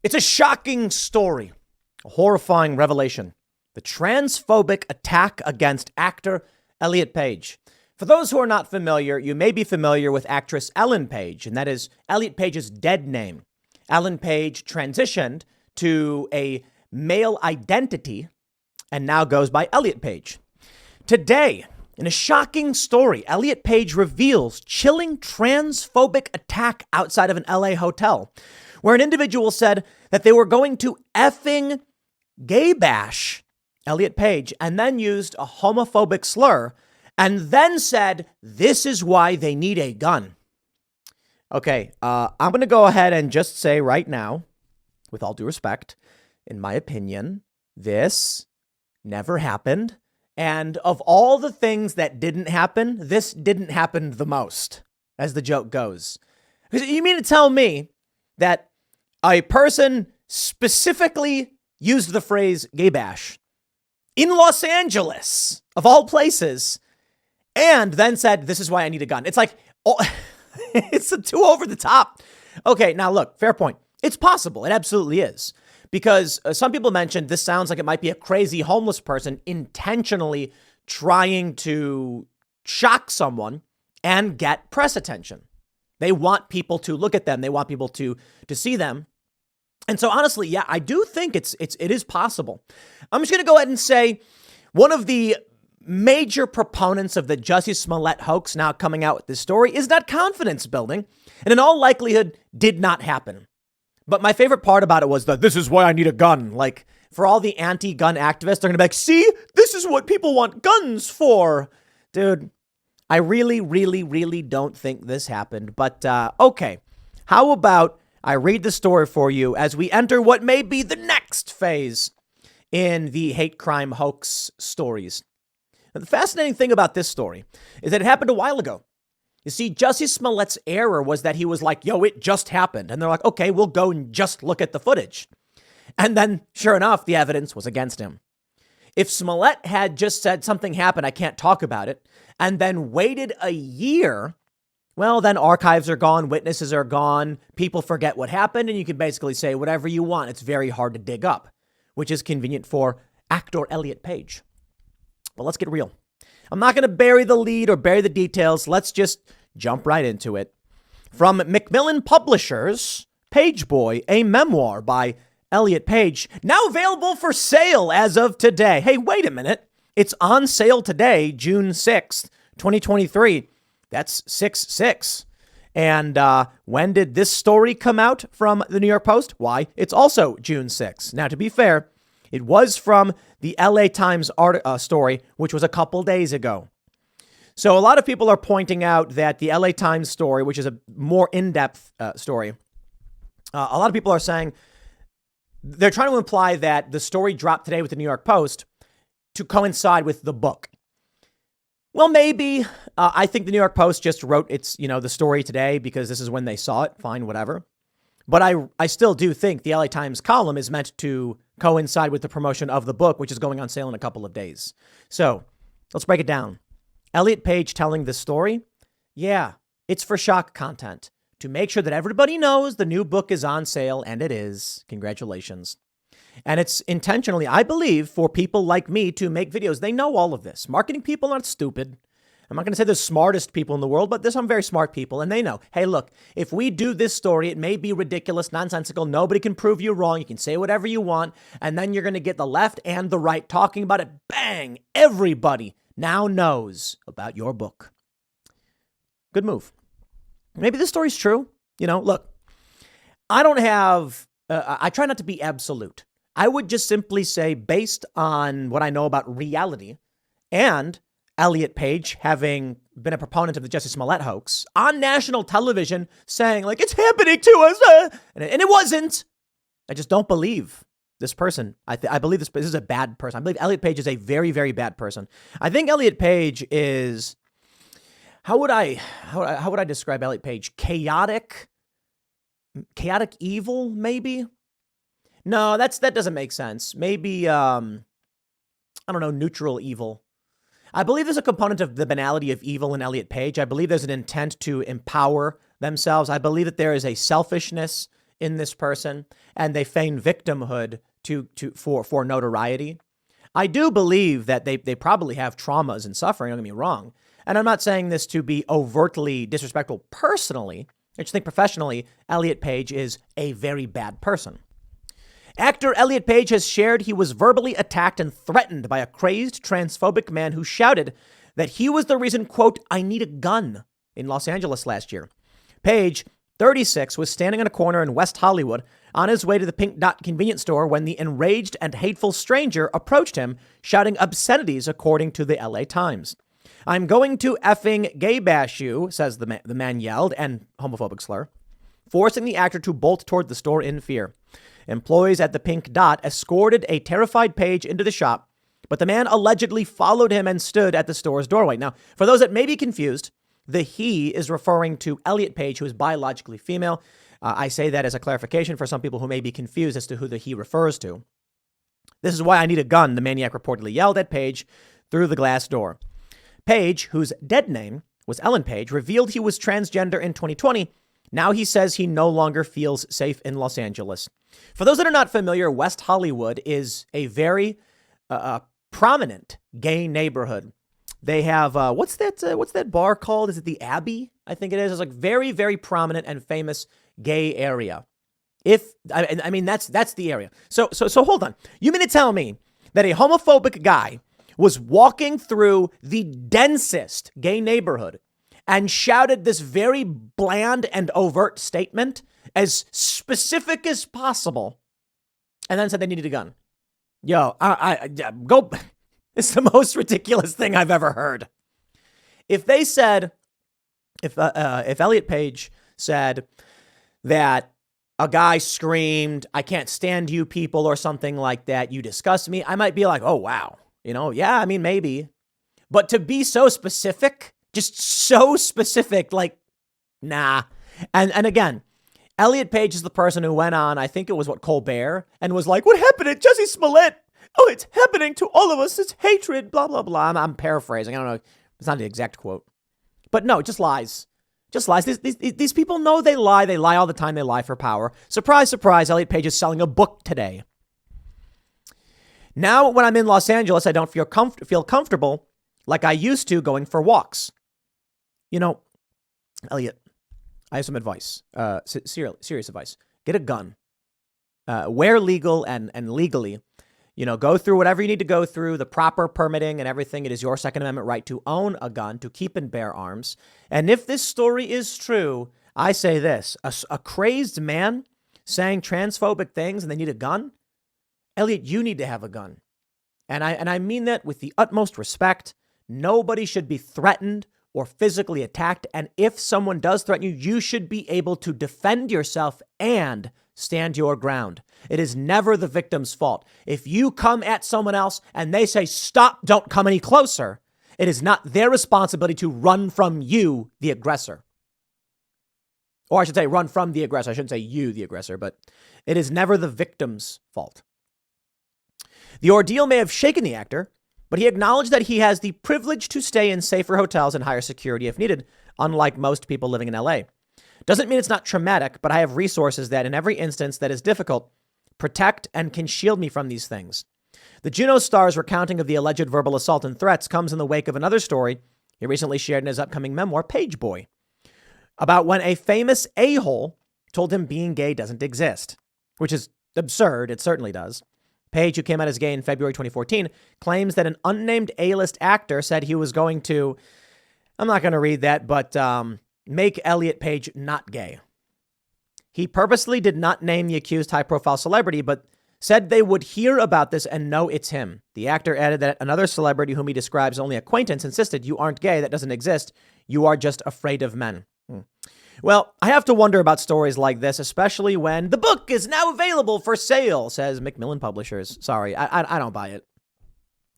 It's a shocking story, a horrifying revelation. The transphobic attack against actor Elliot Page. For those who are not familiar, you may be familiar with actress Ellen Page, and that is Elliot Page's dead name. Ellen Page transitioned to a male identity and now goes by Elliot Page. Today, in a shocking story, Elliot Page reveals chilling transphobic attack outside of an LA hotel, where an individual said that they were going to effing gay bash Elliot Page and then used a homophobic slur and then said, this is why they need a gun. Okay, I'm going to go ahead and just say right now, with all due respect, in my opinion, this never happened. And of all the things that didn't happen, this didn't happen the most, as the joke goes. Because you mean to tell me that a person specifically used the phrase gay bash in Los Angeles, of all places, and then said, this is why I need a gun? It's like, oh, it's too over the top. Okay, now look, fair point. It's possible. It absolutely is. Because some people mentioned this sounds like it might be a crazy homeless person intentionally trying to shock someone and get press attention. They want people to look at them. They want people to see them. And so honestly, yeah, I do think it is possible. I'm just going to go ahead and say one of the major proponents of the JUSSIE SMOLLETT hoax now coming out with this story is not confidence building, and in all likelihood did not happen. But my favorite part about it was that this is why I need a gun. Like, for all the anti-gun activists, they're going to be like, see, this is what people want guns for. Dude, I really, really, really don't think this happened. But, okay, how about I read the story for you as we enter what may be the next phase in the hate crime hoax stories. Now, the fascinating thing about this story is that it happened a while ago. You see, Jussie Smollett's error was that he was like, yo, it just happened. And they're like, okay, we'll go and just look at the footage. And then, sure enough, the evidence was against him. If Smollett had just said something happened, I can't talk about it, and then waited a year, well, then archives are gone, witnesses are gone, people forget what happened, and you can basically say whatever you want. It's very hard to dig up, which is convenient for actor Elliot Page. Well, let's get real. I'm not going to bury the lead or bury the details. Let's just jump right into it. From Macmillan Publishers, Page Boy, a memoir by Elliot Page, now available for sale as of today. Hey, wait a minute. It's on sale today, June 6th, 2023. That's 6/6. And when did this story come out from the New York Post? Why, it's also June 6th. Now, to be fair, it was from the LA Times story, which was a couple days ago. So a lot of people are pointing out that the LA Times story, which is a more in-depth story, a lot of people are saying they're trying to imply that the story dropped today with the New York Post to coincide with the book. Well, maybe. I think the New York Post just wrote the story today because this is when they saw it. Fine, whatever. But I still do think the LA Times column is meant to coincide with the promotion of the book, which is going on sale in a couple of days. So let's break it down. Elliot Page telling this story. Yeah, it's for shock content to make sure that everybody knows the new book is on sale, and it is. Congratulations. And it's intentionally, I believe, for people like me to make videos. They know all of this. Marketing people aren't stupid. I'm not going to say the smartest people in the world, but there's some very smart people, and they know, hey, look, if we do this story, it may be ridiculous, nonsensical. Nobody can prove you wrong. You can say whatever you want, and then you're going to get the left and the right talking about it. Bang! Everybody now knows about your book. Good move. Maybe this story's true. Look, I don't have, I try not to be absolute. I would just simply say, based on what I know about reality and Elliot Page having been a proponent of the JUSSIE SMOLLETT hoax on national television saying like, it's happening to us. And it wasn't. I just don't believe this person. I believe this is a bad person. I believe Elliot Page is a very, very bad person. I think Elliot Page is, how would I describe Elliot Page? Chaotic evil, maybe? No, that doesn't make sense. Maybe, I don't know, neutral evil. I believe there's a component of the banality of evil in Elliot Page. I believe there's an intent to empower themselves. I believe that there is a selfishness in this person and they feign victimhood for notoriety. I do believe that they probably have traumas and suffering, don't get me wrong. And I'm not saying this to be overtly disrespectful personally. I just think professionally, Elliot Page is a very bad person. Actor Elliot Page has shared he was verbally attacked and threatened by a crazed transphobic man who shouted that he was the reason, quote, "I need a gun," in Los Angeles last year. Page, 36, was standing on a corner in West Hollywood on his way to the Pink Dot convenience store when the enraged and hateful stranger approached him, shouting obscenities, according to the LA Times. "I'm going to effing gay bash you," says the man yelled, and homophobic slur, forcing the actor to bolt toward the store in fear. Employees at the Pink Dot escorted a terrified Page into the shop, but the man allegedly followed him and stood at the store's doorway. Now, for those that may be confused, the he is referring to Elliot Page, who is biologically female. I say that as a clarification for some people who may be confused as to who the he refers to. "This is why I need a gun," the maniac reportedly yelled at Page through the glass door. Page, whose dead name was Ellen Page, revealed he was transgender in 2020. Now he says he no longer feels safe in Los Angeles. For those that are not familiar, West Hollywood is a very prominent gay neighborhood. They have, what's that bar called? Is it the Abbey? I think it is. It's like very, very prominent and famous gay area. I mean, that's the area. So hold on. You mean to tell me that a homophobic guy was walking through the densest gay neighborhood and shouted this very bland and overt statement, as specific as possible, and then said they needed a gun? Yo, I go. It's the most ridiculous thing I've ever heard. If they said, if Elliot Page said that a guy screamed, "I can't stand you people," or something like that, "You disgust me," I might be like, oh, wow. Yeah, I mean, maybe. But to be so specific, just so specific, like, nah. And again, Elliot Page is the person who went on, I think it was Colbert, and was like, "What happened to Jussie Smollett? Oh, it's happening to all of us. It's hatred, blah, blah, blah." I'm paraphrasing. I don't know. It's not the exact quote. But no, just lies. Just lies. These people know they lie. They lie all the time. They lie for power. Surprise, surprise. Elliot Page is selling a book today. Now, when I'm in Los Angeles, I don't feel comfortable like I used to going for walks. Elliot, I have some advice. Serious advice. Get a gun. Where legal and legally. Go through whatever you need to go through, the proper permitting and everything. It is your Second Amendment right to own a gun, to keep and bear arms. And if this story is true, I say this, a crazed man saying transphobic things and they need a gun, Elliot, you need to have a gun. And I mean that with the utmost respect. Nobody should be threatened or physically attacked. And if someone does threaten you, you should be able to defend yourself and stand your ground. It is never the victim's fault. If you come at someone else and they say, "Stop, don't come any closer," it is not their responsibility to run from you, the aggressor. Or I should say run from the aggressor. I shouldn't say you, the aggressor, but it is never the victim's fault. The ordeal may have shaken the actor, but he acknowledged that he has the privilege to stay in safer hotels and higher security if needed, unlike most people living in LA. Doesn't mean it's not traumatic, but I have resources that in every instance that is difficult, protect and can shield me from these things. The Juno star's recounting of the alleged verbal assault and threats comes in the wake of another story he recently shared in his upcoming memoir, Page Boy, about when a famous a-hole told him being gay doesn't exist, which is absurd. It certainly does. Page, who came out as gay in February 2014, claims that an unnamed A-list actor said he was going to, I'm not going to read that, but make Elliot Page not gay. He purposely did not name the accused high-profile celebrity, but said they would hear about this and know it's him. The actor added that another celebrity whom he describes only acquaintance insisted, "You aren't gay. That doesn't exist. You are just afraid of men." Well, I have to wonder about stories like this, especially when the book is now available for sale, says Macmillan Publishers. Sorry, I don't buy it.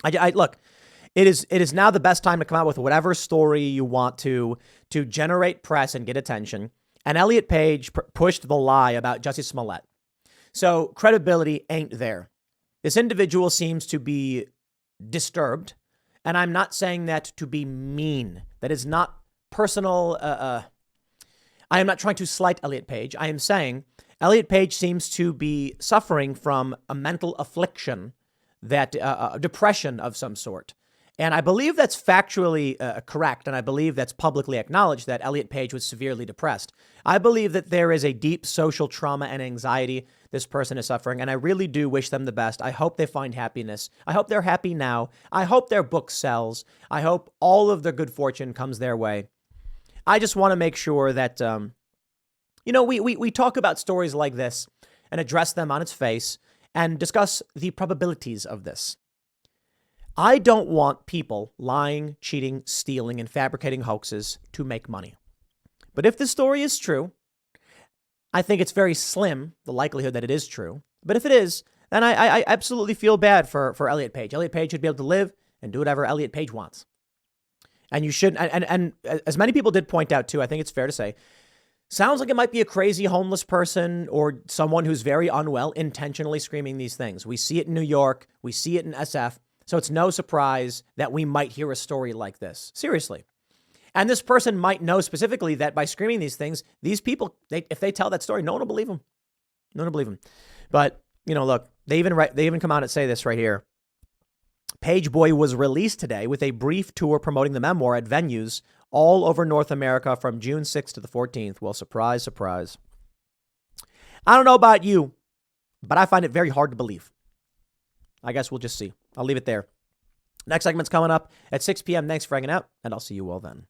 I look, it is now the best time to come out with whatever story you want to generate press and get attention. And Elliot Page pushed the lie about Jussie Smollett. So credibility ain't there. This individual seems to be disturbed. And I'm not saying that to be mean. That is not personal. I am not trying to slight Elliot Page. I am saying Elliot Page seems to be suffering from a mental affliction, that depression of some sort. And I believe that's factually correct, and I believe that's publicly acknowledged that Elliot Page was severely depressed. I believe that there is a deep social trauma and anxiety this person is suffering, and I really do wish them the best. I hope they find happiness. I hope they're happy now. I hope their book sells. I hope all of their good fortune comes their way. I just want to make sure that, we talk about stories like this and address them on its face and discuss the probabilities of this. I don't want people lying, cheating, stealing, and fabricating hoaxes to make money. But if this story is true, I think it's very slim, the likelihood that it is true. But if it is, then I absolutely feel bad for Elliot Page. Elliot Page should be able to live and do whatever Elliot Page wants. And you should, and as many people did point out too, I think it's fair to say, sounds like it might be a crazy homeless person or someone who's very unwell intentionally screaming these things. We see it in New York. We see it in SF. So it's no surprise that we might hear a story like this. Seriously. And this person might know specifically that by screaming these things, these people, if they tell that story, no one will believe them. No one will believe them. But, look, they even come out and say this right here. Page Boy was released today with a brief tour promoting the memoir at venues all over North America from June 6th to the 14th. Well, surprise, surprise. I don't know about you, but I find it very hard to believe. I guess we'll just see. I'll leave it there. Next segment's coming up at 6 p.m. Thanks for hanging out, and I'll see you all then.